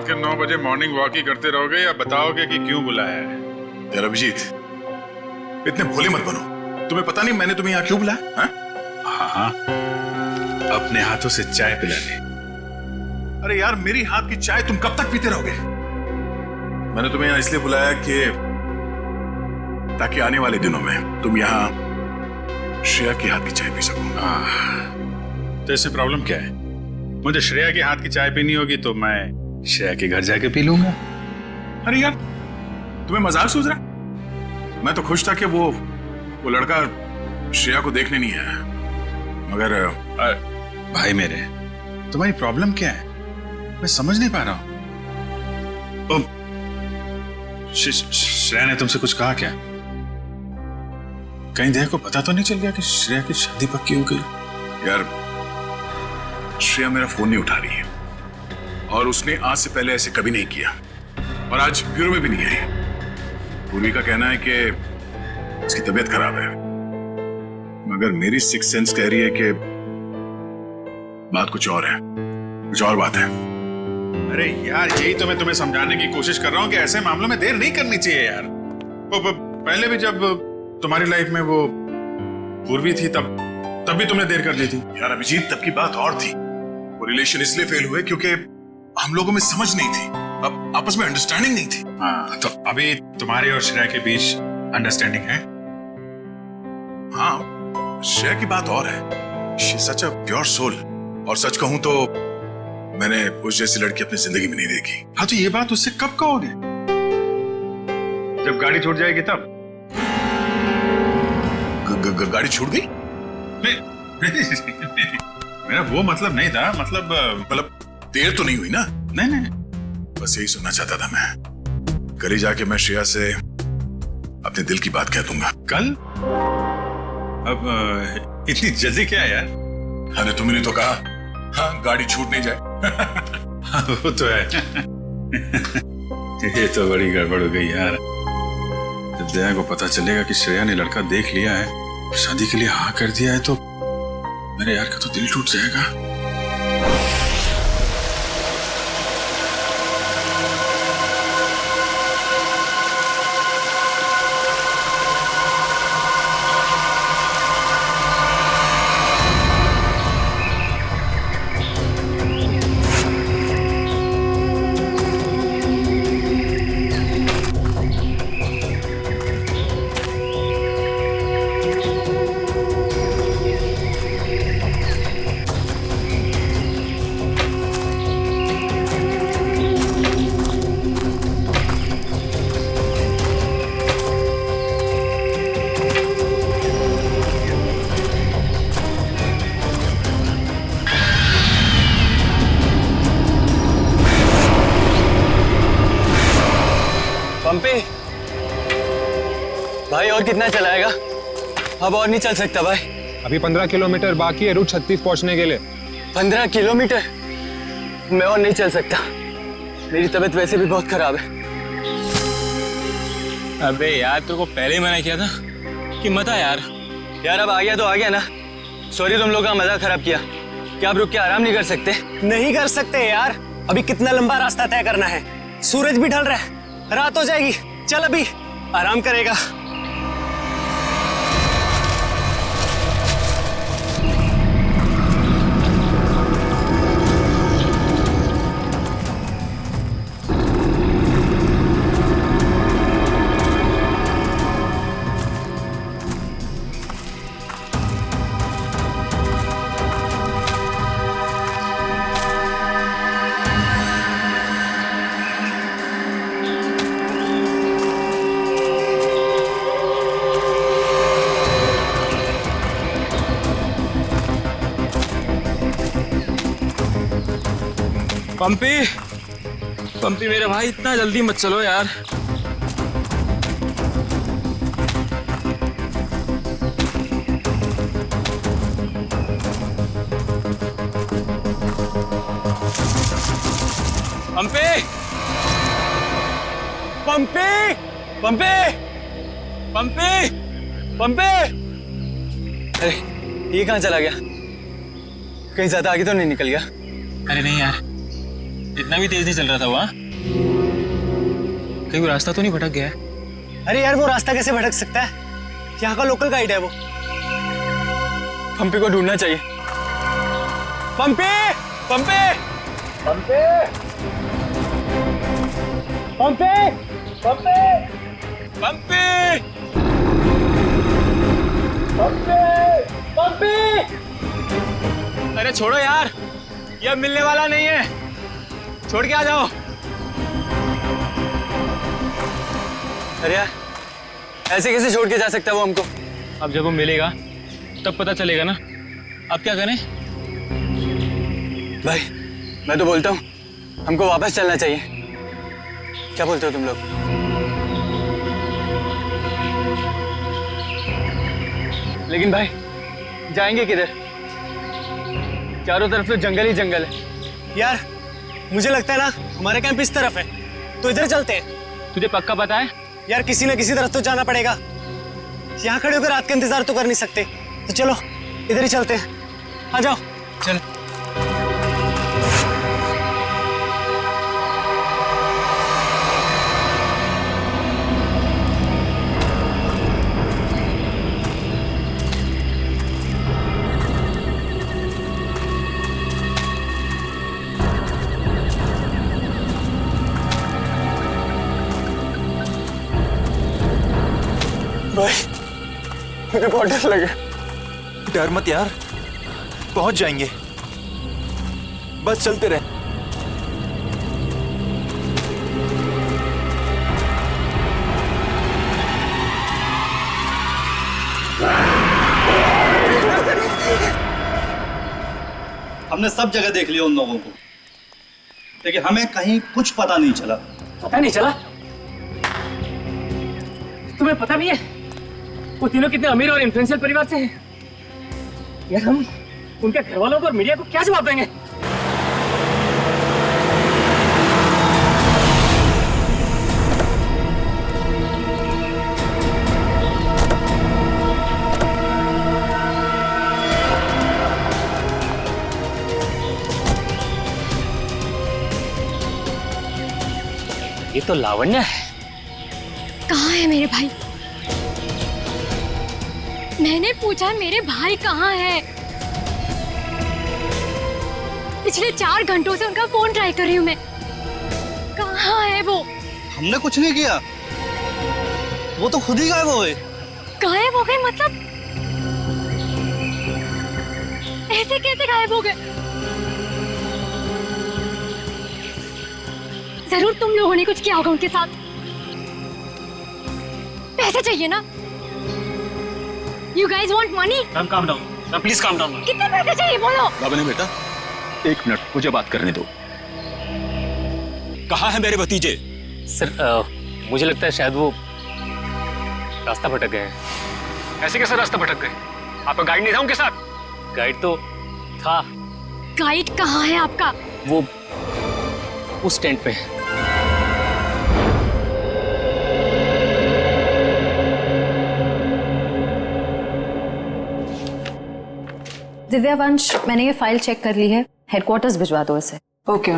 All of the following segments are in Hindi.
रात के 9 बजे मॉर्निंग वॉक ही करते रहोगे या बताओगे कि क्यों बुलाया है? यार अभिजीत, इतने भोले मत बनो। तुम्हें पता नहीं मैंने तुम्हें यहाँ क्यों बुलाया? हाँ हाँ, अपने हाथों से चाय पिलाने। अरे यार, मेरी हाथ की चाय तुम कब तक पीते रहोगे? मैंने तुम्हें यहाँ इसलिए बुलाया कि ताकि आने वाले दिनों में तुम यहाँ श्रेया के हाथ की चाय पी सको। तो इससे प्रॉब्लम क्या है? मुझे श्रेया के हाथ की चाय पीनी होगी तो मैं श्रेया के घर जाके पी लूंगा। अरे यार, तुम्हें मजाक सूझ रहा? मैं तो खुश था कि वो लड़का श्रेया को देखने नहीं आया, मगर भाई मेरे, तुम्हारी प्रॉब्लम क्या है? मैं समझ नहीं पा रहा हूं। श्रेया ने तुमसे कुछ कहा क्या? कहीं देह को पता तो नहीं चल गया कि श्रेया की शादी पक्की हो गई? यार, श्रेया मेरा फोन नहीं उठा रही है और उसने आज से पहले ऐसे कभी नहीं किया और आज ब्यूरो में भी नहीं आई। पूर्वी का कहना है कि उसकी तबीयत खराब है, मगर मेरी सिक्स सेंस कह रही है कि बात कुछ और है, कुछ और बात है। अरे यार, यही तो मैं तुम्हें समझाने की कोशिश कर रहा हूं कि ऐसे मामलों में देर नहीं करनी चाहिए यार। पहले भी जब तुम्हारी लाइफ में वो पूर्वी थी तब भी तुमने देर कर दी थी। यार अभिजीत, तब की बात और थी। वो रिलेशन इसलिए फेल हुए क्योंकि हम लोगों में समझ नहीं थी, अब आपस में अंडरस्टैंडिंग नहीं थी। हाँ, तो अभी तुम्हारे और श्रेया के बीच अंडरस्टैंडिंग है? हाँ, श्रेया की बात और है। She is such a pure soul, और सच कहूं तो मैंने उस जैसी लड़की अपनी जिंदगी में नहीं देखी। हाँ, तो ये बात उससे कब कहोगे? जब गाड़ी छूट जाएगी तब? गाड़ी छूट गई? नहीं, मेरा वो मतलब नहीं था। मतलब देर तो नहीं हुई ना? नहीं, बस यही सुनना चाहता था मैं। कल ही जाके मैं श्रेया से अपने दिल की बात कह दूंगा। कल? अब इतनी जल्दी क्या यार? हाँ, तुमने तो कहा हाँ, गाड़ी छूट नहीं जाए। हाँ, वो तो है। ये तो बड़ी गड़बड़ हो गई यार। जब दया को पता चलेगा कि श्रेया ने लड़का देख लिया है, शादी के लिए हाँ कर दिया है, तो मेरे यार का तो दिल टूट जाएगा। पंपी भाई, और कितना चलाएगा? अब और नहीं चल सकता भाई। अभी 15 किलोमीटर बाकी है रूट 36 पहुंचने के लिए। 15 किलोमीटर? मैं और नहीं चल सकता, मेरी तबीयत वैसे भी बहुत खराब है। अबे यार, तेरे को पहले ही मना किया था कि मत आ यार। यार अब आ गया तो आ गया ना। सॉरी, तुम लोग का मजा खराब किया। क्या आप रुक के आराम नहीं कर सकते? नहीं कर सकते यार, अभी कितना लंबा रास्ता तय करना है। सूरज भी ढल रहा है, रात हो जाएगी। चल अभी आराम करेगा। पंपी मेरे भाई, इतना जल्दी मत चलो यार। पंपी पंपी पंपी पंपी पंपी, अरे ये कहाँ चला गया? कहीं ज्यादा आगे तो नहीं निकल गया? अरे नहीं यार, इतना भी तेज नहीं चल रहा था वहाँ। कहीं वो रास्ता तो नहीं भटक गया है? अरे यार वो रास्ता कैसे भटक सकता है? यहाँ का लोकल गाइड है वो। पंपी को ढूंढना चाहिए। पंपी, पंपी, पंपी, पंपी, पंपी, पंपी! पंपी, पंपी। अरे छोड़ो यार, ये अब मिलने वाला नहीं है। छोड़ के आ जाओ। अरे यार, ऐसे कैसे छोड़ के जा सकता है वो हमको? अब जब वो मिलेगा तब पता चलेगा ना। अब क्या करें? भाई, मैं तो बोलता हूँ हमको वापस चलना चाहिए। क्या बोलते हो तुम लोग? लेकिन भाई, जाएंगे किधर? चारों तरफ तो जंगल ही जंगल है। यार मुझे लगता है ना हमारा कैंप इस तरफ है, तो इधर चलते हैं। तुझे पक्का पता है? यार किसी ना किसी तरफ तो जाना पड़ेगा। यहाँ खड़े होकर रात का इंतजार तो कर नहीं सकते, तो चलो इधर ही चलते हैं। आ जाओ। चल। भाई, मुझे बहुत डर लगा। डर मत यार, पहुंच जाएंगे, बस चलते रहे। हमने सब जगह देख लिया उन लोगों को, लेकिन हमें कहीं कुछ पता नहीं चला। पता नहीं चला? तुम्हें पता भी है वो तीनों कितने अमीर और इन्फ्लुएंशियल परिवार से हैं? यार हम उनके घर वालों को और मीडिया को क्या जवाब देंगे? ये तो लावण्य है। कहाँ है मेरे भाई? मैंने पूछा मेरे भाई कहाँ है? पिछले 4 घंटों से उनका फोन ट्राई कर रही हूँ मैं। कहाँ है वो? हमने कुछ नहीं किया, वो तो खुद ही गायब हो गए। गायब हो गए मतलब? ऐसे कैसे गायब हो गए? जरूर तुम लोगों ने कुछ किया होगा उनके साथ। पैसे चाहिए ना? You guys want money? Ma'am calm down, ma'am please calm down। कितने पैसे चाहिए बोलो? बाबा ने बेटा, 1 मिनट मुझे बात करने दो। कहाँ है मेरे भतीजे? सर मुझे लगता है शायद वो रास्ता भटक गए हैं। ऐसे कैसे रास्ता भटक गए? आपका गाइड नहीं था उनके साथ? गाइड तो था। गाइड कहाँ है आपका? वो उस टेंट पे है। दिव्या वंश, मैंने ये फाइल चेक कर ली है, हेडक्वार्टर्स भिजवा दो इसे। Okay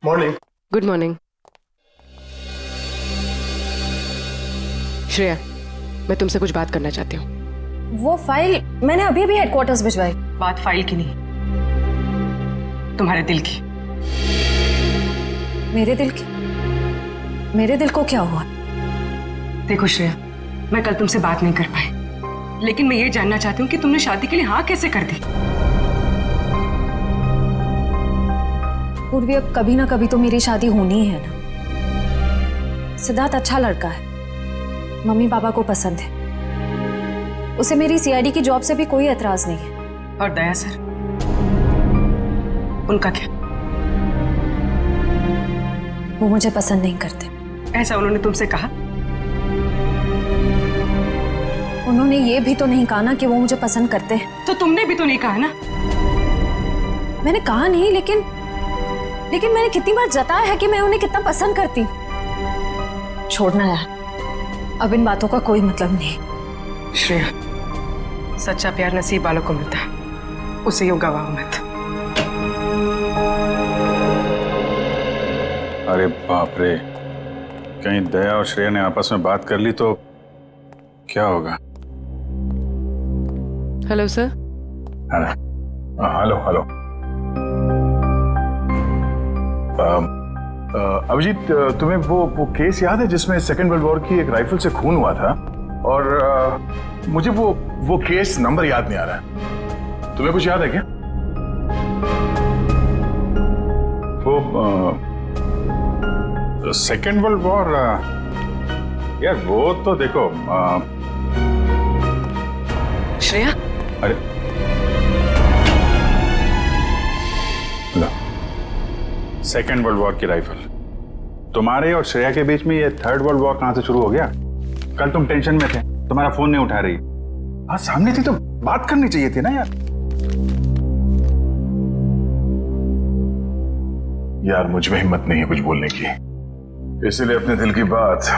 morning. Good morning. Shreya, मैं तुमसे कुछ बात करना चाहती हूँ। वो फाइल मैंने अभी अभी हेडक्वार्टर्स भिजवाई। बात फाइल की नहीं, तुम्हारे दिल की। मेरे दिल की? मेरे दिल को क्या हुआ? देखो श्रेया, मैं कल तुमसे बात नहीं कर पाई, लेकिन मैं ये जानना चाहती हूँ कि तुमने शादी के लिए हाँ कैसे कर दी? पूर्वी, अब कभी ना कभी तो मेरी शादी होनी ही है ना। सिद्धार्थ अच्छा लड़का है, मम्मी पापा को पसंद है, उसे मेरी सीआईडी की जॉब से भी कोई एतराज नहीं है। और दया सर, उनका क्या? वो मुझे पसंद नहीं करते। ऐसा उन्होंने तुमसे कहा? उन्होंने ये भी तो नहीं कहा ना कि वो मुझे पसंद करते हैं। तो तुमने भी तो नहीं कहा ना? मैंने कहा नहीं, लेकिन मैंने कितनी बार जताया है कि मैं उन्हें कितना पसंद करती हूँ। छोड़ना यार, अब इन बातों का कोई मतलब नहीं। श्रेया, सच्चा प्यार नसीब वालों को मिलता है, उसे यूं गवाओ मत। अरे बाप रे, कहीं दया और श्रेया ने आपस में बात कर ली तो क्या होगा? Hello sir. Hello hello. Abhijeet, तुम्हें वो केस याद है जिसमें सेकेंड वर्ल्ड वॉर की एक राइफल से खून हुआ था? और मुझे वो केस नंबर याद नहीं आ रहा है। तुम्हें कुछ याद है क्या? वो सेकेंड वर्ल्ड वॉर, यार वो तो देखो श्रेया। अरे सेकेंड वर्ल्ड वॉर की राइफल, तुम्हारे और श्रेया के बीच में ये थर्ड वर्ल्ड वॉर कहां से शुरू हो गया? कल तुम टेंशन में थे, तुम्हारा फोन नहीं उठा रही। हाँ सामने थी तो बात करनी चाहिए थी ना यार। यार मुझ में हिम्मत नहीं है कुछ बोलने की, इसीलिए अपने दिल की बात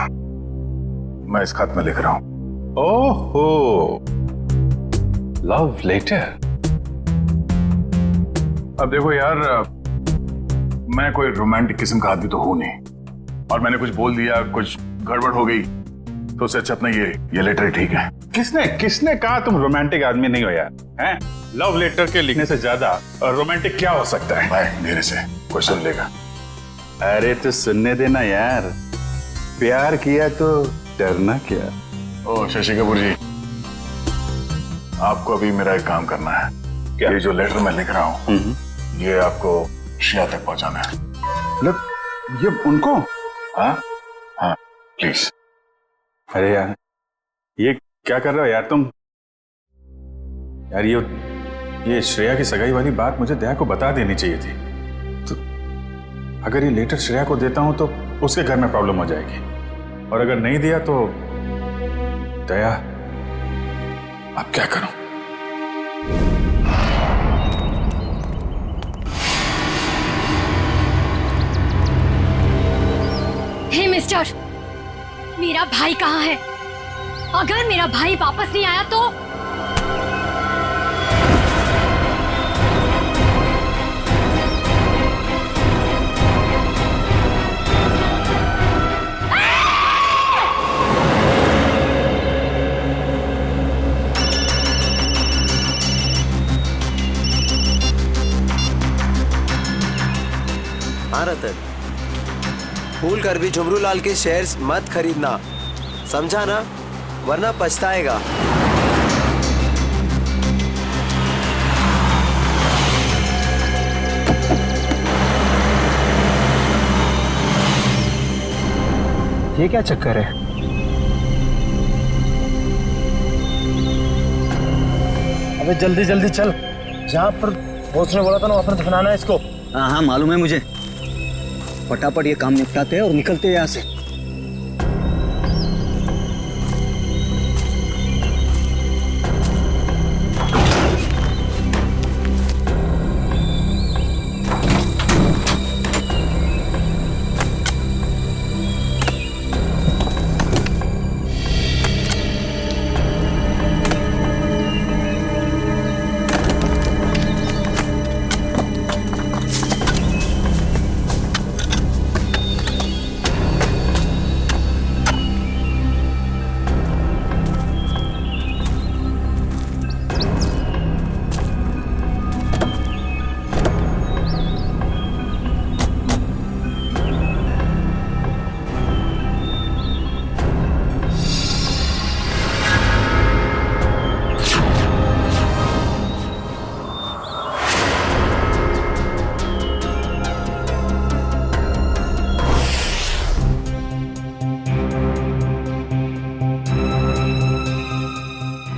मैं इस खत में लिख रहा हूं। ओहो, लव लेटर। अब देखो यार, मैं कोई रोमांटिक किस्म का आदमी तो हूं नहीं, और मैंने कुछ बोल दिया, कुछ गड़बड़ हो गई, तो उससे अच्छा अपना ये लेटर ठीक है। किसने कहा तुम रोमांटिक आदमी नहीं हो यार? हैं? लव लेटर के लिखने से ज्यादा रोमांटिक क्या हो सकता है? भाई मेरे से कोई सुन लेगा। अरे तो सुनने देना यार, प्यार किया तो डरना क्या? ओ शशि कपूर जी, आपको अभी मेरा एक काम करना है। क्या? ये जो लेटर मैं लिख रहा हूँ ये आपको श्रेया तक पहुंचाना है। मतलब ये उनको? हाँ हाँ प्लीज। अरे यार ये क्या कर रहे हो यार तुम? यार ये श्रेया की सगाई वाली बात मुझे दया को बता देनी चाहिए थी। तो अगर ये लेटर श्रेया को देता हूं तो उसके घर में प्रॉब्लम हो जाएगी, और अगर नहीं दिया तो दया अब क्या करूं? हे मिस्टर, मेरा भाई कहाँ है? अगर मेरा भाई वापस नहीं आया तो हाँ रतन, भूल कर भी झुमरू लाल के शेयर्स मत खरीदना, समझा ना? वरना पछताएगा। ये क्या चक्कर है? अबे जल्दी जल्दी चल, जहाँ पर बॉस ने बोला था ना वहाँ पर दफनाना है इसको। हाँ हाँ मालूम है मुझे, फटाफट ये काम निपटाते हैं और निकलते हैं यहाँ से।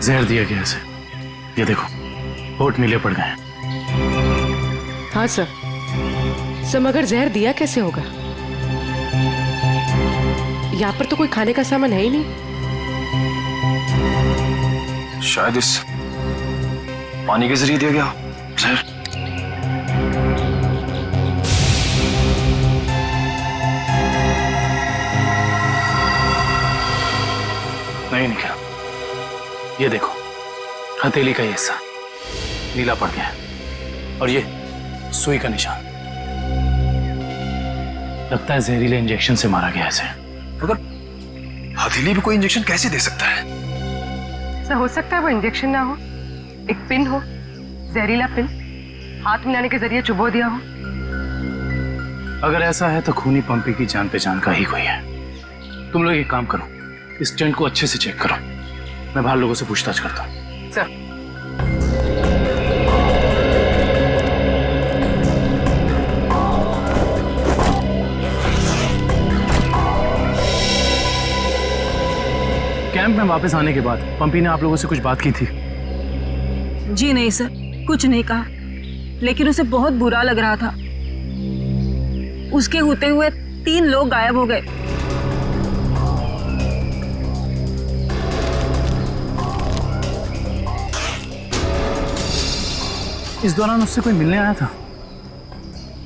जहर दिया गया इसे, ये देखो होठ नीले पड़ गए। हाँ सर, मगर जहर दिया कैसे होगा? यहाँ पर तो कोई खाने का सामान है ही नहीं। शायद इस पानी के जरिए दिया गया जहर। नहीं निकला, ये देखो हथेली का हिस्सा, नीला पड़ गया है और ये सुई का निशान। लगता है जहरीले इंजेक्शन से मारा गया इसे। मगर हथेली भी कोई इंजेक्शन कैसे दे सकता है? सर हो सकता है वो इंजेक्शन ना हो, एक पिन हो, जहरीला पिन हाथ मिलाने के जरिए चुबो दिया हो। अगर ऐसा है तो खूनी पंपी की जान पहचान का ही कोई है। तुम लोग एक काम करो, इस टेंट को अच्छे से चेक करो, मैं बाहर लोगों से पूछताछ करता हूँ। सर कैंप में वापस आने के बाद पंपी ने आप लोगों से कुछ बात की थी? जी नहीं सर, कुछ नहीं कहा, लेकिन उसे बहुत बुरा लग रहा था। उसके होते हुए 3 लोग गायब हो गए। इस दौरान उससे कोई मिलने आया था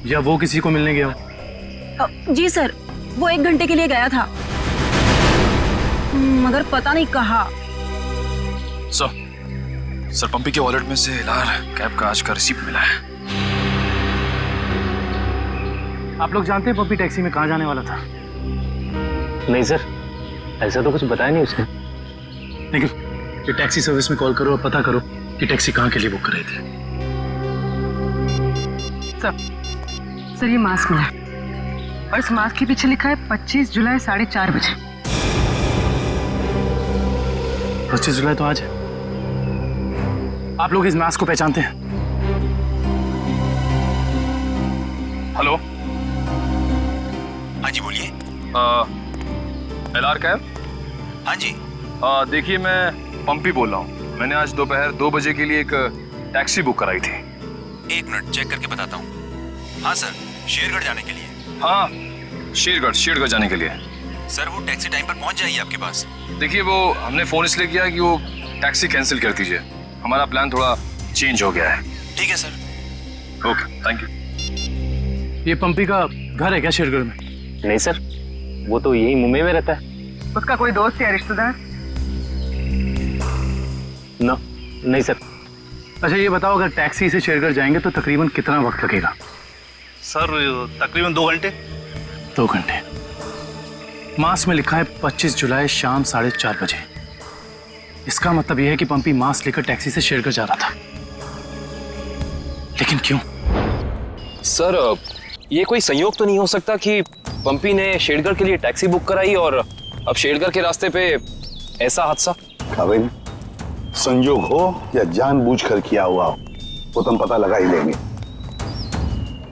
या वो किसी को मिलने गया? जी सर, वो 1 घंटे के लिए गया था, मगर पता नहीं कहाँ। सर पंपी के वॉलेट में से लाल कैब का आज का रिसीप्ट मिला है। आप लोग जानते हैं पंपी टैक्सी में कहाँ जाने वाला था? नहीं सर, ऐसा तो कुछ बताया नहीं उसने। लेकिन ये टैक्सी सर्विस में कॉल करो और पता करो कि टैक्सी कहाँ के लिए बुक कर रही थी। सर ये मास्क मिला और इस मास्क के पीछे लिखा है 25 जुलाई 4:30 बजे। 25 जुलाई तो आज है। आप लोग इस मास्क को पहचानते हैं? हेलो, हाँ जी बोलिए। LR cab? हाँ जी। देखिए मैं पंपी बोल रहा हूँ। मैंने आज दोपहर 2 बजे के लिए एक टैक्सी बुक कराई थी। 1 मिनट चेक करके बताता हूँ। हाँ सर, शेरगढ़ जाने के लिए। हाँ, शेरगढ़ जाने के लिए। सर वो टैक्सी टाइम पर पहुँच जाएगी आपके पास। देखिए वो हमने फोन इसलिए किया कि वो टैक्सी कैंसिल कर दीजिए, हमारा प्लान थोड़ा चेंज हो गया है। ठीक है सर। Okay, thank you. ये पंपी का घर है क्या शेरगढ़ में? नहीं सर, वो तो यही मुंबई में रहता है। उसका कोई दोस्त या रिश्तेदार? नहीं सर। अच्छा ये बताओ, अगर टैक्सी से शेरगढ़ जाएंगे तो तकरीबन कितना वक्त लगेगा? सर तकरीबन 2 घंटे। 2 घंटे। मास्क में लिखा है 25 जुलाई शाम 4:30 बजे। इसका मतलब यह है कि पंपी मास्क लेकर टैक्सी से शेरगढ़ जा रहा था। लेकिन क्यों? सर ये कोई संयोग तो नहीं हो सकता कि पंपी ने शेरगढ़ के लिए टैक्सी बुक कराई और अब शेरगढ़ के रास्ते पे ऐसा हादसा? भाई संयोग हो या जानबूझकर किया हुआ हो वो तो हम पता लगा ही लेंगे।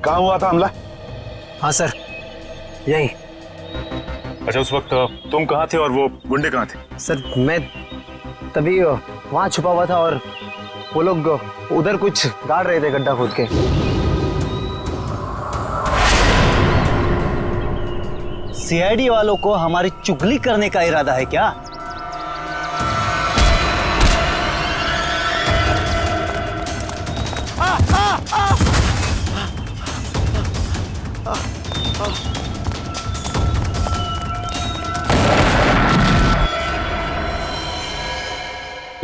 कहाँ हुआ था हमला? हाँ सर, यही। अच्छा उस वक्त तुम कहाँ थे और वो गुंडे कहाँ थे? सर मैं तभी वहां छुपा हुआ था और वो लोग उधर कुछ गाड़ रहे थे गड्ढा खोद के। सीआईडी वालों को हमारी चुगली करने का इरादा है क्या?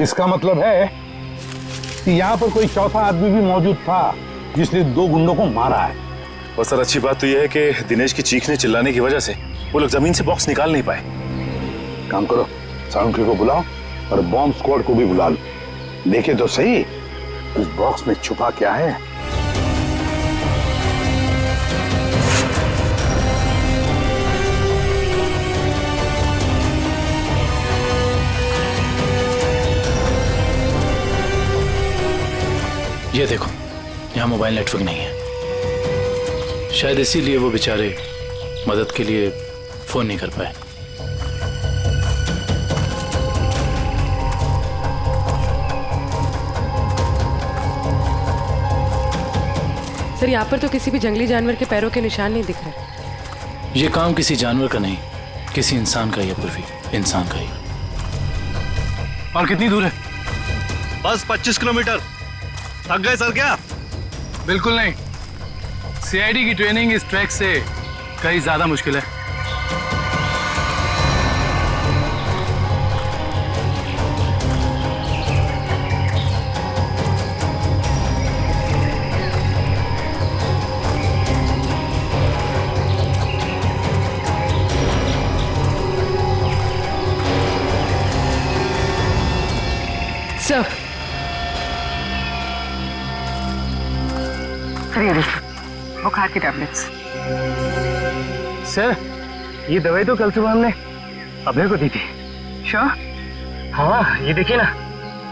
इसका मतलब है कि यहाँ पर कोई चौथा आदमी भी मौजूद था जिसने 2 गुंडों को मारा है। और सर अच्छी बात तो यह है कि दिनेश की चीखने चिल्लाने की वजह से वो लोग जमीन से बॉक्स निकाल नहीं पाए। काम करो, साउंड क्रू को बुलाओ और बॉम्ब स्क्वाड को भी बुला लो। देखे तो सही उस बॉक्स में छुपा क्या है। ये देखो, यहाँ मोबाइल नेटवर्क नहीं है। शायद इसीलिए वो बेचारे मदद के लिए फोन नहीं कर पाए। सर यहाँ पर तो किसी भी जंगली जानवर के पैरों के निशान नहीं दिख रहे। ये काम किसी जानवर का नहीं, किसी इंसान का ही है पूर्वी, इंसान का ही। और कितनी दूर है? बस 25 किलोमीटर। थक गए सर क्या? बिल्कुल नहीं, सीआईडी की ट्रेनिंग इस ट्रैक से कहीं ज्यादा मुश्किल है। सर ये देखिए बुखार की टैबलेट्स। सर ये दवाई तो कल सुबह हमने अभय को दी थी। श्योर? हाँ ये देखिए ना,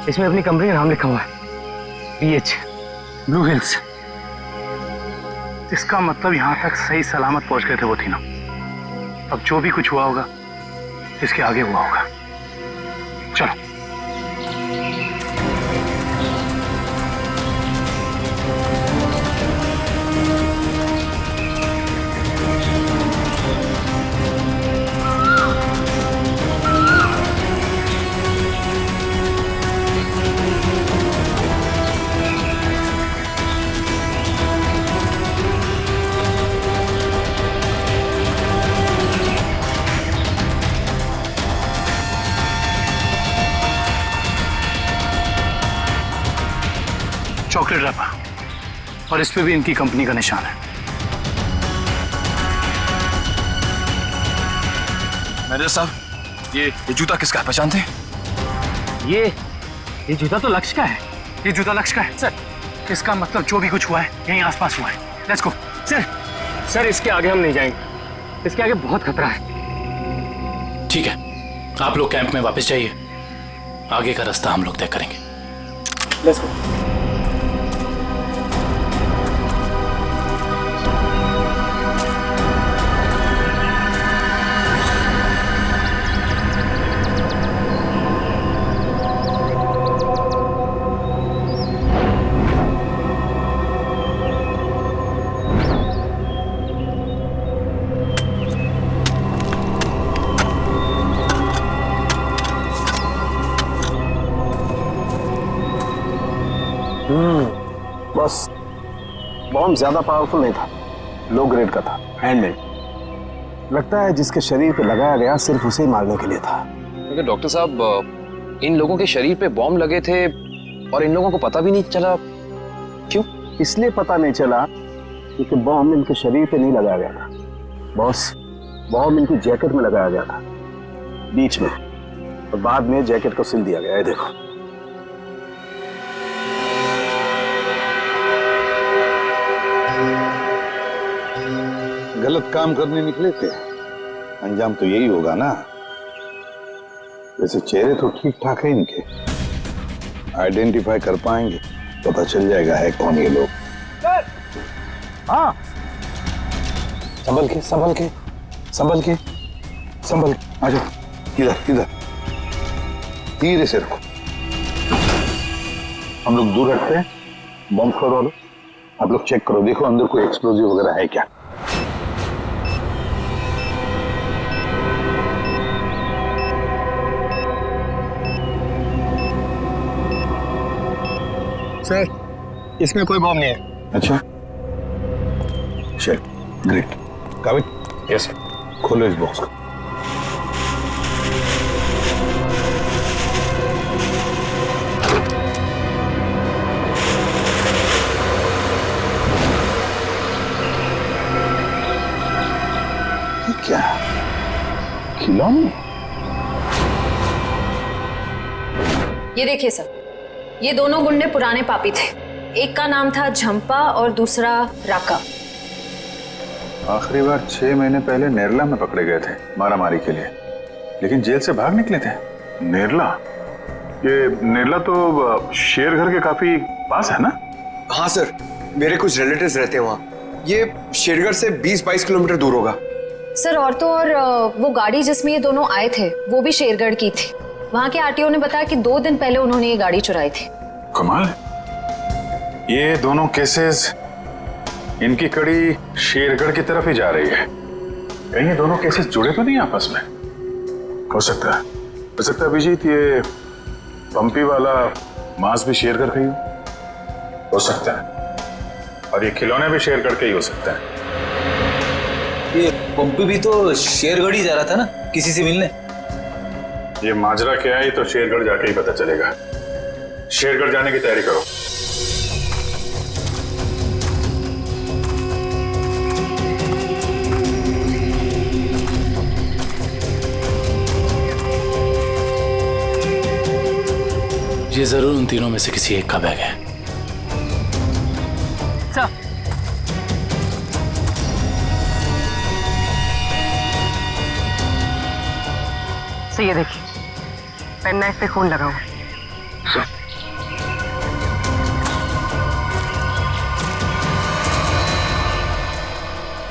इसमें अपनी कंपनी का नाम लिखा हुआ है, BH ब्लू हिल्स। इसका मतलब यहाँ तक सही सलामत पहुंच गए थे वो तीनों। अब जो भी कुछ हुआ होगा इसके आगे हुआ होगा। चलो। चॉकलेट रैपर और इस पे भी इनकी कंपनी का निशान है। मैनेजर साहब, ये जूता किसका है, पहचानते हैं? ये जूता तो लक्ष्य का है। ये जूता लक्ष्य का है सर। इसका मतलब जो भी कुछ हुआ है यहीं आसपास हुआ है। Let's go. सर इसके आगे हम नहीं जाएंगे, इसके आगे बहुत खतरा है। ठीक है, आप लोग कैंप में वापस जाइए, आगे का रास्ता हम लोग तय करेंगे। Let's go. बस बॉम्ब ज्यादा पावरफुल नहीं था, लो ग्रेड का था, हैंडमेड। लगता है जिसके शरीर पे लगाया गया सिर्फ उसे ही मारने के लिए था। लेकिन डॉक्टर साहब, इन लोगों के शरीर पे बॉम्ब लगे थे और इन लोगों को पता भी नहीं चला। क्यों? इसलिए पता नहीं चला क्योंकि बॉम्ब इनके शरीर पे नहीं लगाया गया था बॉस। बॉम्ब इनकी जैकेट में लगाया गया था बीच में, और बाद में जैकेट को सिल दिया गया है। देखो गलत काम करने निकले थे, अंजाम तो यही होगा ना। वैसे चेहरे तो ठीक ठाक है इनके, आइडेंटिफाई कर पाएंगे, पता चल जाएगा है कौन ये लोग। हाँ संभल के संभल के संभल के संभल के, आ जाओ इधर इधर, धीरे से रखो। हम लोग दूर रखते हैं, बॉम्ब स्क्वाड वालों आप लोग चेक करो, देखो अंदर कोई एक्सप्लोजिव वगैरह है क्या। सर इसमें कोई बॉम्ब नहीं है। अच्छा चल ग्रेट। काबिल? Yes sir. खोलो इस बॉक्स को। ये क्या खिलौने? ये देखिए सर, ये दोनों गुंडे पुराने पापी थे। एक का नाम था झंपा और दूसरा राका। आखिरी बार 6 महीने पहले नेरला में पकड़े गए थे मारामारी के लिए, लेकिन जेल से भाग निकले थे। नेरला? ये नेरला तो शेरघर के काफी पास है ना? हाँ सर, मेरे कुछ रिलेटिव्स रहते हैं वहाँ। ये शेरगढ़ से 20-22 किलोमीटर दूर होगा। सर और तो और वो गाड़ी जिसमें ये दोनों आए थे वो भी शेरगढ़ की थी। वहाँ के आरटीओ ने बताया कि 2 दिन पहले उन्होंने ये गाड़ी चुराई थी। कमाल, ये दोनों केसेस, इनकी कड़ी शेरगढ़ की तरफ ही जा रही है। कहीं ये दोनों केसेस जुड़े तो नहीं आपस में? हो सकता है अभिजीत, ये पंपी वाला मांस भी शेरगढ़ का ही हो सकता है, और ये खिलौने भी शेरगढ़ के ही हो सकते हैं। ये पंपी भी तो शेरगढ़ ही जा रहा था ना किसी से मिलने। ये माजरा क्या है तो शेरगढ़ जाके ही पता चलेगा। शेरगढ़ जाने की तैयारी करो। ये जरूर उन तीनों में से किसी एक का बैग है। सर से ये देखिए, पेन नाइफ पे खून लगा हुआ है।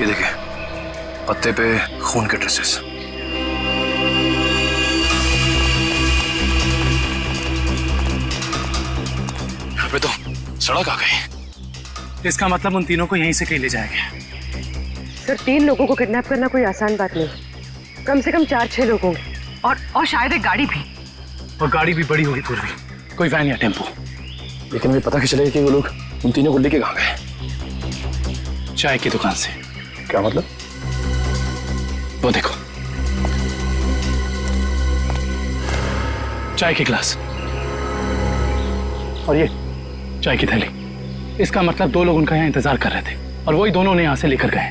ये देखिए, पत्ते पे खून के ट्रेसेस। यहाँ पे तो सड़क आ गई। इसका मतलब उन तीनों को यहीं से कहीं ले जाएंगे। सर 3 लोगों को किडनैप करना कोई आसान बात नहीं, कम से कम 4-6 लोग होंगे और शायद एक गाड़ी भी। और गाड़ी भी बड़ी होगी पूर्वी, कोई वैन या टेम्पो। लेकिन मुझे पता कैसे चलेगा कि वो लोग उन तीनों को लेके कहाँ गए? चाय की दुकान से। क्या मतलब? वो देखो, चाय के गिलास और ये चाय की थैली। इसका मतलब 2 लोग उनका यहाँ इंतजार कर रहे थे और वही दोनों ने यहाँ से लेकर गए।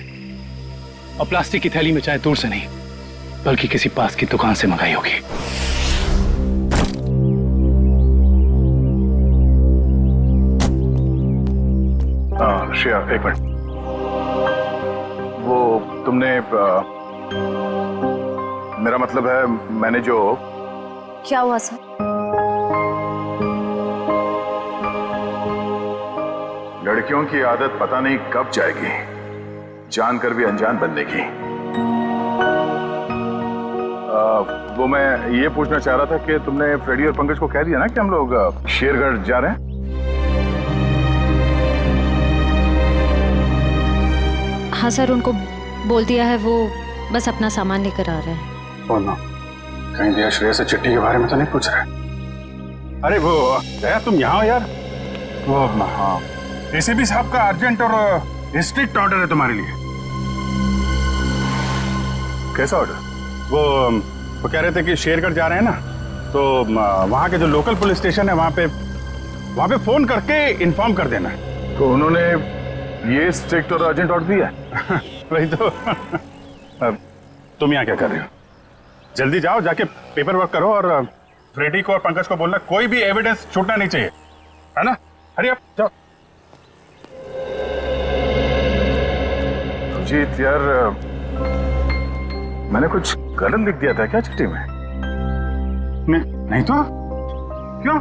और प्लास्टिक की थैली में चाय दूर से नहीं बल्कि किसी पास की दुकान से मंगाई होगी। श्रेया, एक मिनट। वो तुमने मेरा मतलब है, मैंने जो। क्या हुआ सर? लड़कियों की आदत पता नहीं कब जाएगी, जानकर भी अनजान बनने की। वो मैं ये पूछना चाह रहा था कि तुमने फ्रेडी और पंकज को कह दिया ना कि हम लोग शेरगढ़ जा रहे हैं? हाँ सर, उनको बोल दिया है, वो बस अपना सामान लेकर आ रहे हैं। और ना कहीं दिया श्रेया से चिट्ठी के बारे में तो नहीं पूछ रहे? अरे वो दया, तुम यहाँ हो यार। वो हाँ, एसीपी साहब का अर्जेंट और स्ट्रिक्ट ऑर्डर है तुम्हारे लिए। कैसा ऑर्डर? वो कह रहे थे कि शेरगढ़ जा रहे हैं ना, तो वहाँ के जो लोकल पुलिस स्टेशन है वहाँ पे फोन करके इन्फॉर्म कर देना। तो उन्होंने ये स्ट्रिक्ट और अर्जेंट ऑर्डर दिया? वही तो। अब तुम यहाँ क्या कर रहे हो? जल्दी जाओ, जाके पेपर वर्क करो और फ्रेडी को और पंकज को बोलना कोई भी एविडेंस छूटना नहीं चाहिए, है ना? हरी आप जाओ। जीत यार, मैंने कुछ गलत लिख दिया था क्या चिट्ठी में? नहीं तो क्यों?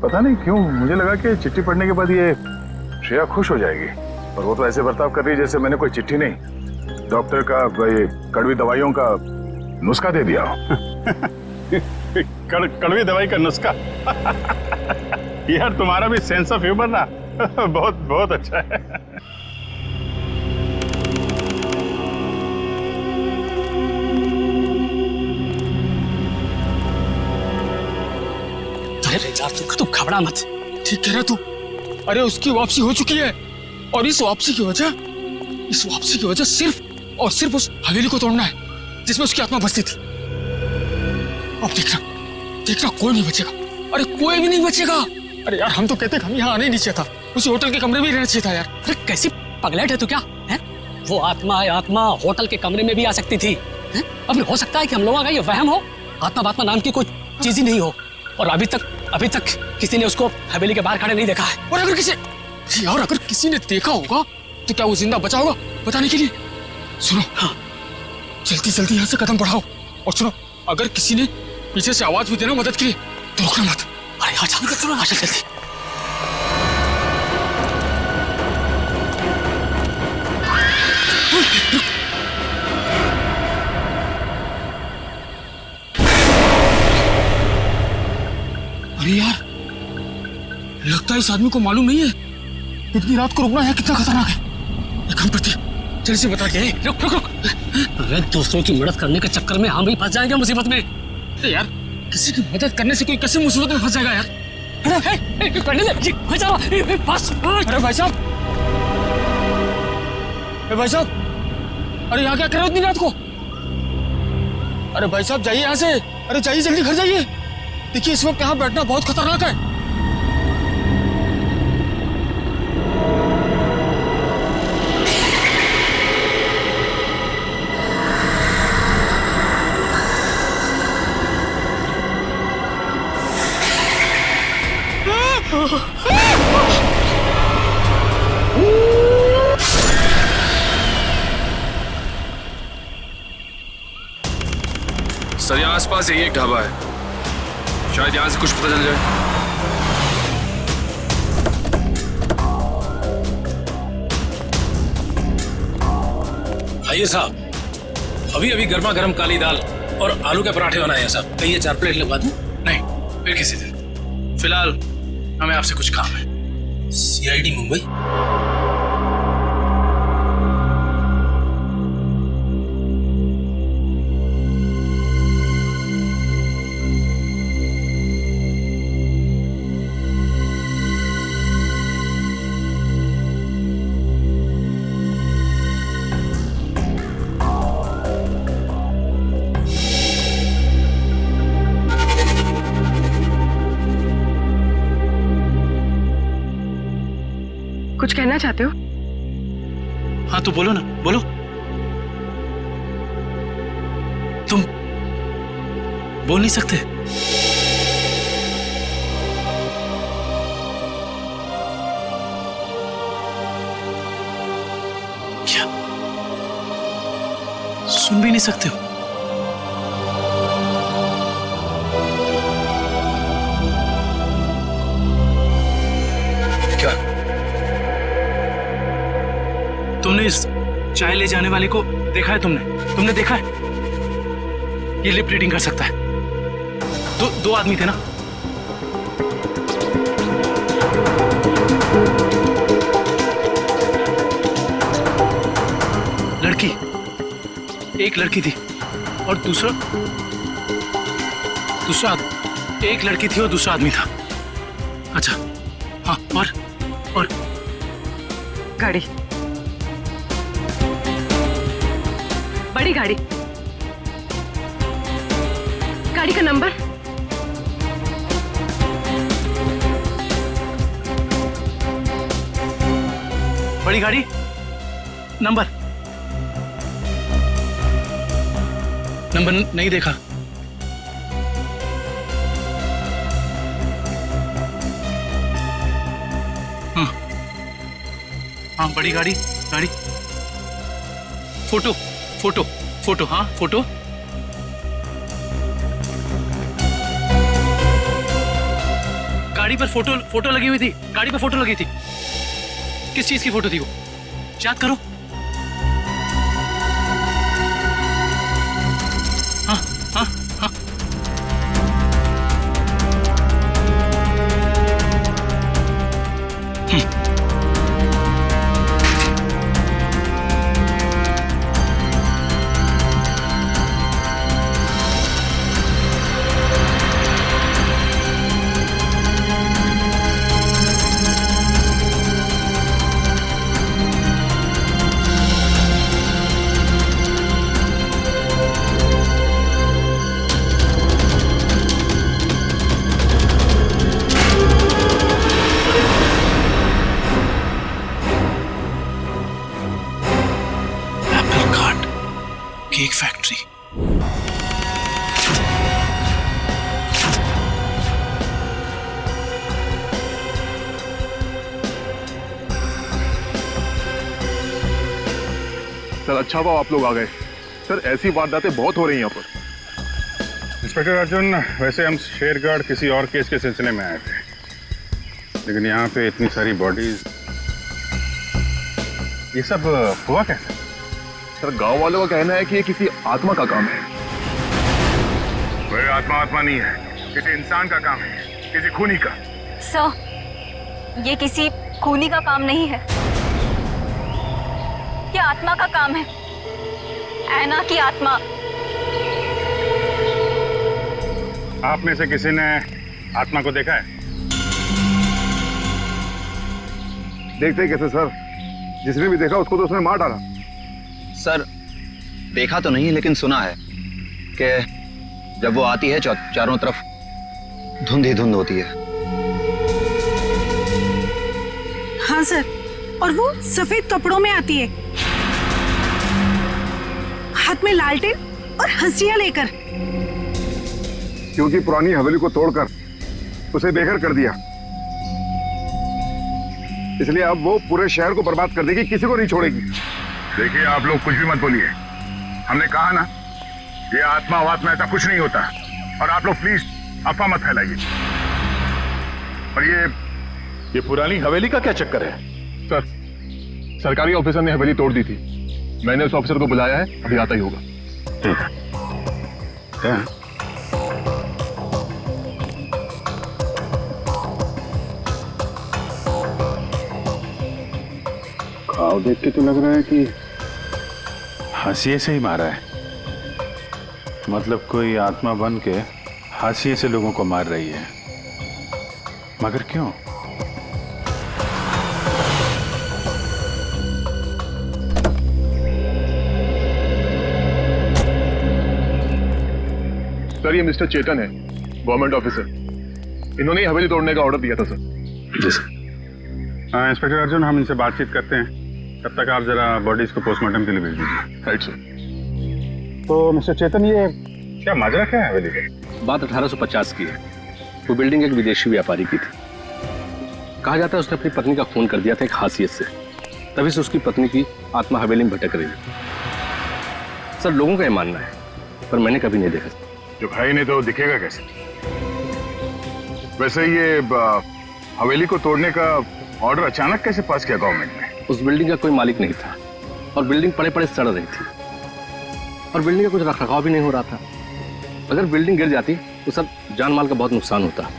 पता नहीं क्यों मुझे लगा कि चिट्ठी पढ़ने के बाद ये श्रेया खुश हो जाएगी, और वो तो ऐसे बर्ताव कर रही है जैसे मैंने कोई चिट्ठी नहीं, डॉक्टर का ये कड़वी दवाइयों का नुस्खा दे दिया। कड़वी दवाई का नुस्खा? यार तुम्हारा भी सेंस ऑफ ह्यूमर ना बहुत बहुत अच्छा है। अरे यार तू घबरा मत, ठीक कह रहा तू। अरे उसकी वापसी हो चुकी है और इस वापसी की वजह सिर्फ और सिर्फ उस हवेली को तोड़ना है जिसमें उसकी आत्मा बसती थी। अब देखना कोई नहीं बचेगा। अरे कोई भी नहीं बचेगा। अरे यार हम तो कहते हम यहाँ आने ही नहीं चाहिए था, उसी होटल के कमरे में ही रहना चाहिए था यार। अरे कैसी पगलेट है तू क्या है? वो आत्मा होटल के कमरे में भी आ सकती थी। अब हो सकता है कि हम लोगों का ये वहम हो, आत्मा नाम की कोई चीज ही नहीं हो। और अभी तक किसी ने उसको हवेली के बाहर खड़े नहीं देखा है। और अगर किसी ने देखा होगा तो क्या वो जिंदा बचा होगा बताने के लिए? सुनो, हाँ, जल्दी यहाँ से कदम बढ़ाओ। और सुनो, अगर किसी ने पीछे से आवाज भी देना मदद के लिए तो रोकना मत। अरे आजा जल्दी। अरे यार, लगता है इस आदमी को मालूम नहीं है इतनी रात को रुकना है कितना खतरनाक है। एक काम करते हैं, जल्दी से बता के। रुक। अरे दूसरों की मदद करने के चक्कर में हम ही फंस जाएंगे मुसीबत में। अरे यार, किसी की मदद करने से कोई कैसे मुसीबत में फंस जाएगा यार? अरे भाई साहब, अरे यहाँ क्या कर रहे हो इतनी रात को? अरे भाई साहब जाइए यहाँ से। अरे जाइए, जल्दी घर जाइए। देखिए इस वक्त यहाँ बैठना बहुत खतरनाक है। सर आसपास यही एक ढाबा है, शायद यहाँ से कुछ पता चल जाए। आइए साहब, अभी अभी गर्मा गर्म काली दाल और आलू के पराठे बनाए हैं साहब। कहिए 4 प्लेट लगवा दूं? नहीं, फिर किसी दिन। फिलहाल हमें आपसे कुछ काम है। सीआईडी मुंबई? कुछ कहना चाहते हो? हाँ तो बोलो ना, बोलो। तुम बोल नहीं सकते? क्या सुन भी नहीं सकते हो? तुमने इस चाय ले जाने वाले को देखा है? तुमने देखा है? ये लिप रीडिंग कर सकता है। दो आदमी थे ना? लड़की, एक लड़की थी और दूसरा एक लड़की थी और दूसरा आदमी था। अच्छा हाँ, और गाड़ी, बड़ी गाड़ी, गाड़ी का नंबर? बड़ी गाड़ी, नंबर नहीं देखा। हाँ बड़ी गाड़ी, फोटो, हाँ फोटो। गाड़ी पर फोटो लगी हुई थी, गाड़ी पर फोटो लगी थी। किस चीज की फोटो थी वो? याद करो। हाँ। Cake factory. सर अच्छा हुआ आप लोग आ गए। सर ऐसी वारदातें बहुत हो रही हैं यहाँ पर। इंस्पेक्टर अर्जुन, वैसे हम शेरगढ़ किसी और केस के सिलसिले में आए थे, लेकिन यहाँ पे इतनी सारी बॉडीज, ये सब हुआ कैसे? सर गांव वालों का कहना है कि ये किसी आत्मा का काम है। वह आत्मा नहीं है, किसी इंसान का काम है, किसी खूनी का। सर ये किसी खूनी का काम नहीं है, ये आत्मा का काम है, ऐना की आत्मा। आप में से किसी ने आत्मा को देखा है? देखते कैसे सर, जिसने भी देखा उसको तो उसने मार डाला। सर देखा तो नहीं, लेकिन सुना है कि जब वो आती है चारों तरफ धुंध ही धुंध होती है। हाँ सर, और वो सफेद कपड़ों में आती है, हाथ में लालटेन और हंसिया लेकर। क्योंकि पुरानी हवेली को तोड़कर उसे बेघर कर दिया, इसलिए अब वो पूरे शहर को बर्बाद कर देगी, किसी को नहीं छोड़ेगी। देखिए आप लोग कुछ भी मत बोलिए, हमने कहा ना ये आत्मा वात्मा ऐसा कुछ नहीं होता। और आप लोग प्लीज अफवाह मत फैलाइए। और ये पुरानी हवेली का क्या चक्कर है? सर, सरकारी ऑफिसर ने हवेली तोड़ दी थी। मैंने उस ऑफिसर को बुलाया है, अभी आता ही होगा। ठीक है। क्या? घाव देख के तो लग रहा है कि हाशिए से ही मारा है। मतलब कोई आत्मा बन के हाशिए से लोगों को मार रही है। मगर क्यों? सर, ये मिस्टर चेतन है, गवर्नमेंट ऑफिसर। इन्होंने ही हवेली तोड़ने का ऑर्डर दिया था सर। जी सर। हाँ इंस्पेक्टर अर्जुन, हम इनसे बातचीत करते हैं। तब तक आप जरा बॉडीज को पोस्टमार्टम के लिए भेज दीजिए। Right sir. तो मिस्टर चेतन, ये क्या माजरा क्या है हवेली का? बात 1850 की है। वो बिल्डिंग एक विदेशी व्यापारी की थी। कहा जाता है उसने अपनी पत्नी का खून कर दिया था एक हाशियत से। तभी से उसकी पत्नी की आत्मा हवेली में भटक रही है। सर, लोगों का ये मानना है, पर मैंने कभी नहीं देखा। जब है ही नहीं तो दिखेगा कैसे? वैसे ये हवेली को तोड़ने का ऑर्डर अचानक कैसे पास किया गवर्नमेंट ने? उस बिल्डिंग का कोई मालिक नहीं था और बिल्डिंग पड़े पड़े सड़ रही थी और बिल्डिंग का कुछ रखरखाव भी नहीं हो रहा था। अगर बिल्डिंग गिर जाती तो सब जान माल का बहुत नुकसान होता।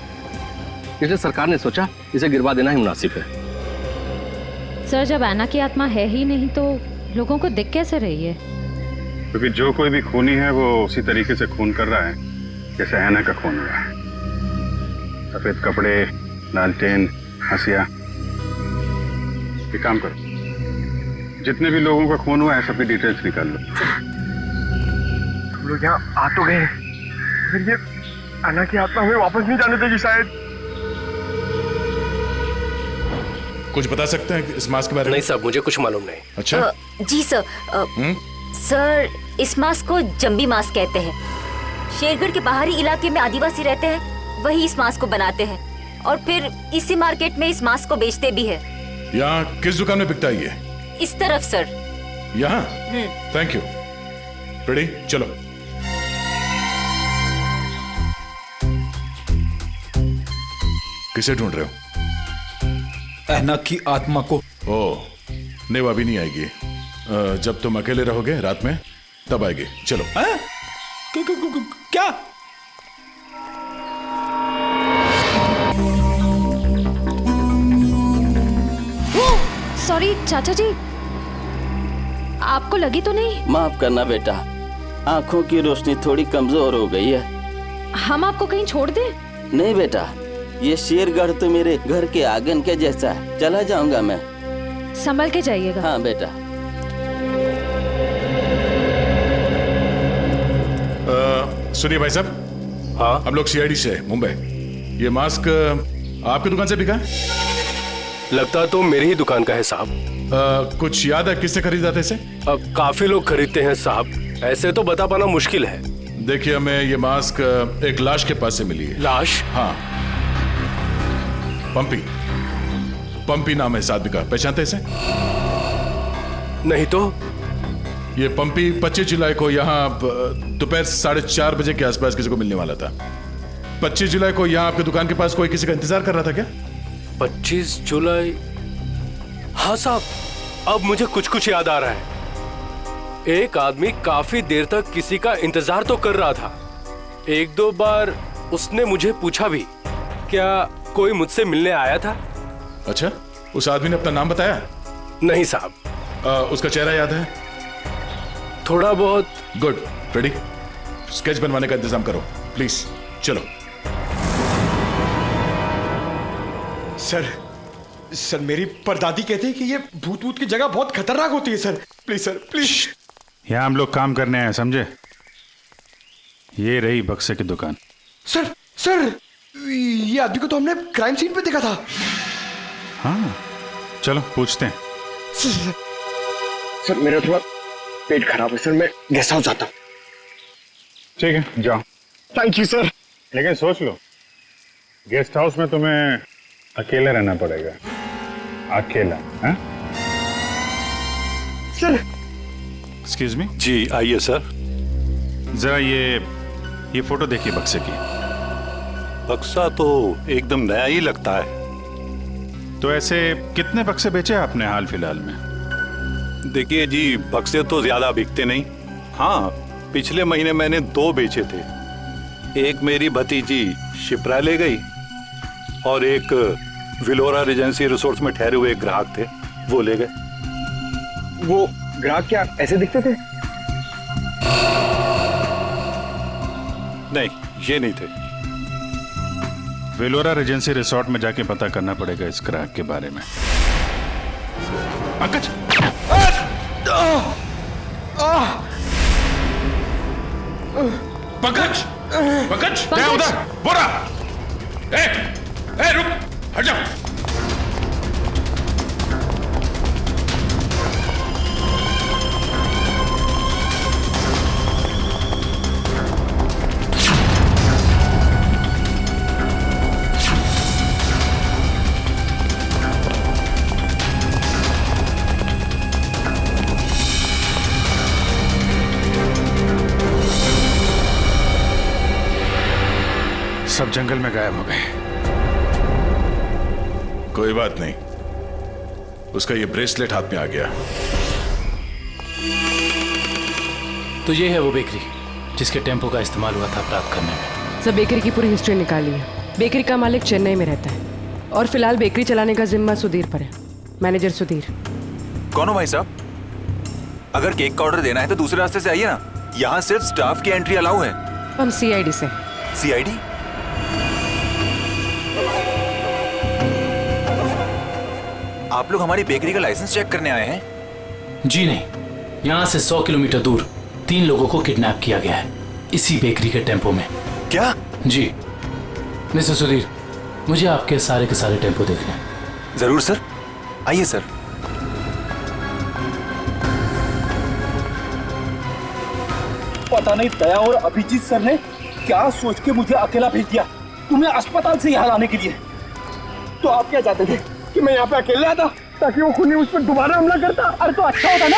इसलिए सरकार ने सोचा इसे गिरवा देना ही मुनासिब है। सर, जब ऐना की आत्मा है ही नहीं तो लोगों को दिख कैसे रही है? क्योंकि जो कोई भी खूनी है वो उसी तरीके से खून कर रहा है जैसे ऐना का खून हुआ है। सफेद कपड़े, लालटेन, हंसिया। एक काम करो, जितने भी लोगों का खून हुआ है सबकी डिटेल्स निकाल लो। हम लोग यहाँ आ तो गए, फिर ये ऐना की आत्मा हमें वापस नहीं जाने देगी शायद। कुछ बता सकते हैं इस मास्क के बारे में? नहीं साहब, मुझे कुछ मालूम नहीं। अच्छा। जी सर। सर, इस मास्क को जंबी मास्क कहते हैं। शेरगढ़ के बाहरी इलाके में आदिवासी रहते हैं, वही इस मास्क को बनाते हैं और फिर इसी मार्केट में इस मास्क को बेचते भी है। यहाँ किस दुकान में बिकता है ये? इस तरफ सर। यहाँ? Thank you. रेडी, चलो। किसे ढूंढ रहे हो? ऐना की आत्मा को। ओह, नहीं, वो अभी नहीं आएगी। जब तुम अकेले रहोगे रात में तब आएगी। चलो। क्या? सॉरी चाचा जी, आपको लगी तो नहीं? माफ करना बेटा, आंखों की रोशनी थोड़ी कमजोर हो गई है। हम आपको कहीं छोड़ दें? नहीं बेटा, ये शेरगढ़ तो मेरे घर के आंगन के जैसा है। चला जाऊंगा मैं। संभल के जाइएगा। हाँ बेटा। सुनिए भाई साहब। हाँ, हम लोग सीआईडी से मुंबई। ये मास्क आपकी दुकान से बिका? लगता तो मेरी ही दुकान का है साहब। कुछ याद है किससे खरीदा था इसे? काफी लोग खरीदते हैं साहब, ऐसे तो बता पाना मुश्किल है। देखिए, हमें ये मास्क एक लाश के पास से मिली है। लाश? हाँ, पंपी नाम है इस आदमी का। पहचानते इसे? नहीं तो। ये पंपी 25 जुलाई को यहाँ दोपहर 4:30 बजे के आसपास किसी को मिलने वाला था। 25 जुलाई को यहाँ आपकी दुकान के पास कोई किसी का इंतजार कर रहा था क्या? 25 जुलाई? हाँ साहब, अब मुझे कुछ कुछ याद आ रहा है। एक आदमी काफी देर तक किसी का इंतजार तो कर रहा था। एक दो बार उसने मुझे पूछा भी, क्या कोई मुझसे मिलने आया था? अच्छा, उस आदमी ने अपना नाम बताया? नहीं साहब। उसका चेहरा याद है? थोड़ा बहुत। गुड। रेडी? स्केच बनवाने का इंतजाम करो प्लीज। चलो। सर मेरी परदादी कहती है कि ये भूत की जगह बहुत खतरनाक होती है सर। Please sir, please. यहाँ हम लोग काम करने आए, समझे? ये रही बक्से की दुकान। सर, ये आदमी को तो हमने क्राइम सीन पे देखा था। हाँ, चलो पूछते हैं। सर मेरा थोड़ा पेट खराब है सर, मैं गेस्ट हाउस जाता हूँ। ठीक है, जाओ। Thank you sir. लेकिन सोच लो, गेस्ट हाउस में तुम्हें अकेले रहना पड़ेगा। अकेला? हाँ? सर। Excuse me. जी आइए सर। जरा ये ये फोटो देखिए बक्से की। बक्सा तो एकदम नया ही लगता है। तो ऐसे कितने बक्से बेचे आपने हाल फिलहाल में? देखिए जी, बक्से तो ज्यादा बिकते नहीं। हाँ, पिछले महीने मैंने 2 बेचे थे। एक मेरी भतीजी शिप्रा ले गई और एक विलोरा रेजेंसी रिसोर्ट्स में ठहरे हुए एक ग्राहक थे, वो ले गए। वो ग्राहक क्या ऐसे दिखते थे? नहीं, ये नहीं थे। वेलोरा रेजेंसी रिसोर्ट में जाके पता करना पड़ेगा इस ग्राहक के बारे में। पंकज! पंकज! पंकज! क्या उधर? बोरा! ए, रुक! हट जाओ! सब जंगल में गायब हो गए। कोई बात नहीं, उसका ये ब्रेसलेट हाथ में आ गया। तो ये है वो बेकरी जिसके टेम्पो का इस्तेमाल हुआ था अपराध करने में। सब बेकरी की पूरी हिस्ट्री निकाली है। बेकरी का मालिक चेन्नई में रहता है और फिलहाल बेकरी चलाने का जिम्मा सुधीर पर है। मैनेजर सुधीर। कौन हो भाई साहब? अगर केक का ऑर्डर देना है तो दूसरे रास्ते से आइए ना, यहाँ सिर्फ स्टाफ की एंट्री अलाउ है। हम सीआईडी से। सीआईडी? आप लोग हमारी बेकरी का लाइसेंस चेक करने आए हैं? जी नहीं, यहाँ से 100 किलोमीटर दूर 3 लोगों को किडनैप किया गया है, इसी बेकरी के टेम्पो में। क्या? जी मिस्टर सुधीर, मुझे आपके सारे के सारे टेम्पो देखने हैं। जरूर सर, आइए सर। पता नहीं दया और अभिजीत सर ने क्या सोच के मुझे अकेला भेज दिया तुम्हें अस्पताल से यहाँ लाने के लिए। तो आप क्या चाहते थे कि मैं यहाँ पे अकेले आता ताकि वो खूनी उस पर दोबारा हमला करता? अरे तो अच्छा होता ना।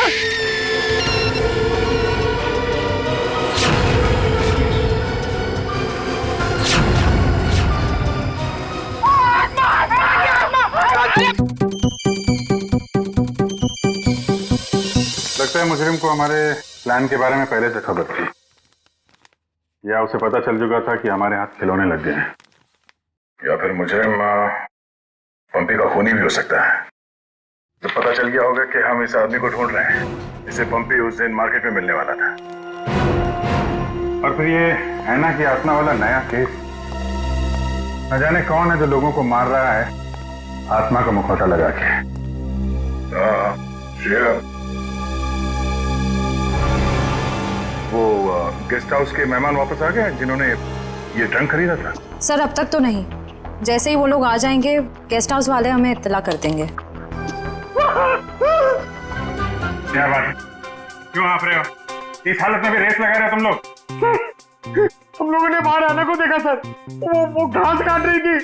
लगता है मुजरिम को हमारे प्लान के बारे में पहले से खबर थी, या उसे पता चल चुका था कि हमारे हाथ खिलौने लग गए हैं, या फिर मुजरिम पंपी का खूनी भी हो सकता है। तो पता चल गया होगा कि हम इस आदमी को ढूंढ रहे हैं, इसे पंपी उस दिन मार्केट में मिलने वाला था। और फिर ये ऐना की आत्मा वाला नया केस, न जाने कौन है जो लोगों को मार रहा है आत्मा का मुखौटा लगा के। वो गेस्ट हाउस के मेहमान वापस आ गए जिन्होंने ये ट्रंक खरीदा था? सर अब तक तो नहीं, जैसे ही वो लोग आ जाएंगे गेस्ट हाउस वाले हमें इत्तला कर देंगे। क्या बात, क्यों आप रहे हो? इस हालत में भी रेस लगा रहे हो तुम लोग? हम लोगों ने बाहर आना को देखा सर, वो घास काट रही थी।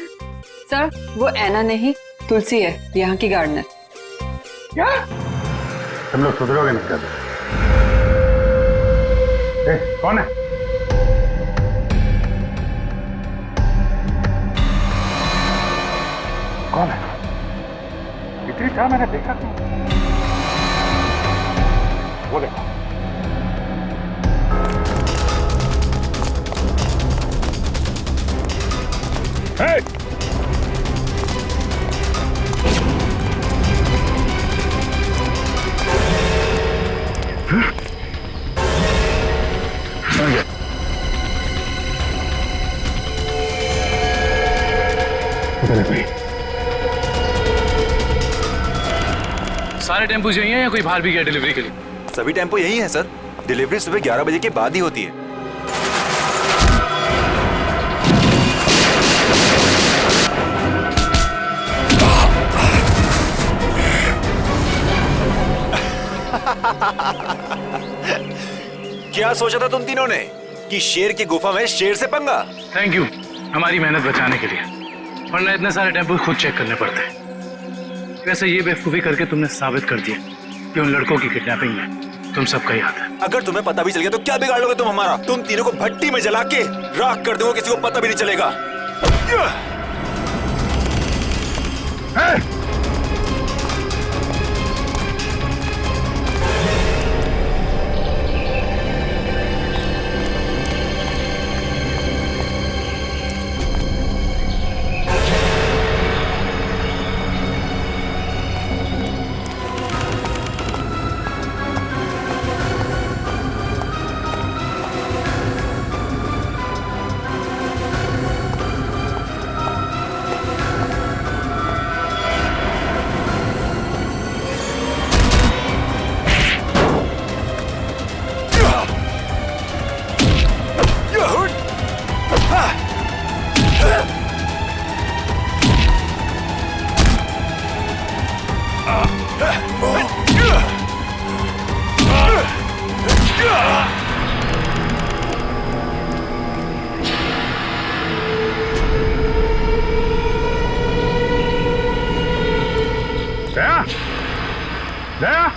सर वो ऐना नहीं, तुलसी है, यहाँ की गार्डनर। क्या? तुम लोग सुधरोगे नहीं कर? कौन है? कौन है? इतनी था मैंने देखा क्यों? वो देखो। Hey! सारे टेम्पो यही हैं या कोई बाहर भी गया डिलीवरी के लिए? सभी टेम्पो यही हैं सर। डिलीवरी सुबह 11 बजे के बाद ही होती है। क्या सोचा था तुम तीनों ने कि शेर की गुफा में शेर से पंगा? थैंक यू हमारी मेहनत बचाने के लिए, वरना इतने सारे टेम्पो खुद चेक करने पड़ते हैं। वैसे ये बेवकूफी करके तुमने साबित कर दिया कि उन लड़कों की किडनैपिंग में तुम सबका याद है। अगर तुम्हें पता भी चल गया तो क्या बिगाड़ लोगे तुम हमारा? तुम तीनों को भट्टी में जला के राख कर दूंगा, किसी को पता भी नहीं चलेगा। दया!